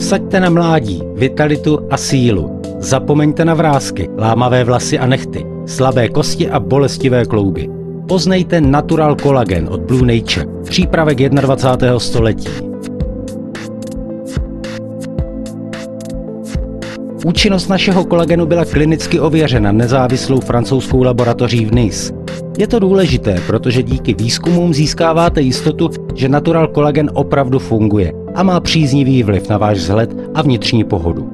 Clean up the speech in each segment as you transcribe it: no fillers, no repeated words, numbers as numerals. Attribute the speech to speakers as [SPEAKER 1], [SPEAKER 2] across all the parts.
[SPEAKER 1] Vsaďte na mládí, vitalitu a sílu. Zapomeňte na vrásky, lámavé vlasy a nehty, slabé kosti a bolestivé klouby. Poznejte Natural Collagen od Blue Nature, přípravek 21. století. Účinnost našeho kolagenu byla klinicky ověřena nezávislou francouzskou laboratoří v Nice. Je to důležité, protože díky výzkumům získáváte jistotu, že Natural Collagen opravdu funguje a má příznivý vliv na váš vzhled a vnitřní pohodu.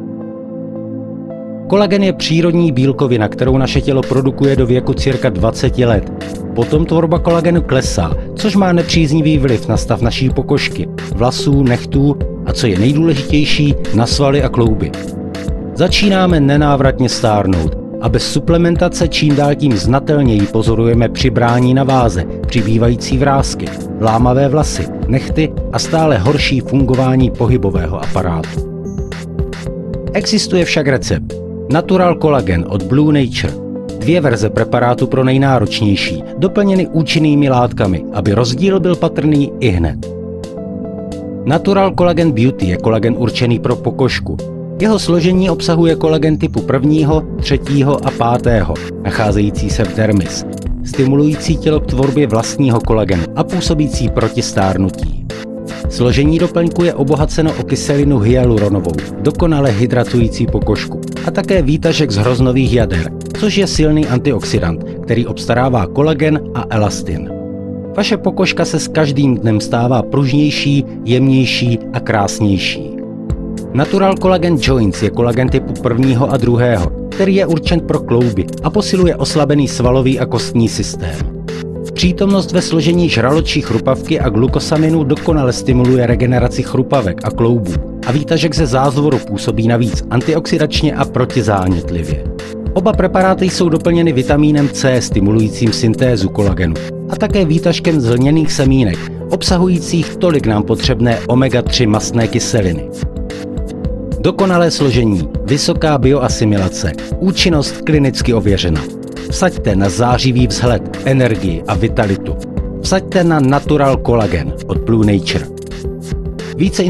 [SPEAKER 1] Kolagen je přírodní bílkovina, kterou naše tělo produkuje do věku cirka 20 let. Potom tvorba kolagenu klesá, což má nepříznivý vliv na stav naší pokožky, vlasů, nechtů a co je nejdůležitější, na svaly a klouby. Začínáme nenávratně stárnout a bez suplementace čím dál tím znatelněji pozorujeme přibrání na váze, přibývající vrásky, lámavé vlasy, nehty a stále horší fungování pohybového aparátu. Existuje však recept Natural Collagen od Blue Nature. 2 verze preparátu pro nejnáročnější, doplněny účinnými látkami, aby rozdíl byl patrný ihned. Natural Collagen Beauty je kolagen určený pro pokožku. Jeho složení obsahuje kolagen typu 1., 3. a 5., nacházející se v dermis, stimulující tělo k tvorbě vlastního kolagenu a působící proti stárnutí. Složení doplňku je obohaceno o kyselinu hyaluronovou, dokonale hydratující pokožku, a také výtažek z hroznových jader, což je silný antioxidant, který obstarává kolagen a elastin. Vaše pokožka se s každým dnem stává pružnější, jemnější a krásnější. Natural Collagen Joints je kolagen typu 1. a 2., který je určen pro klouby a posiluje oslabený svalový a kostní systém. Přítomnost ve složení žraločí chrupavky a glukosaminu dokonale stimuluje regeneraci chrupavek a kloubů a výtažek ze zázvoru působí navíc antioxidačně a protizánětlivě. Oba preparáty jsou doplněny vitamínem C stimulujícím syntézu kolagenu a také výtažkem z lněných semínek, obsahujících tolik nám potřebné omega-3 mastné kyseliny. Dokonalé složení, vysoká bioasimilace, účinnost klinicky ověřena. Vsaďte na zářivý vzhled, energii a vitalitu. Vsaďte na Natural Collagen od Blue Nature. Více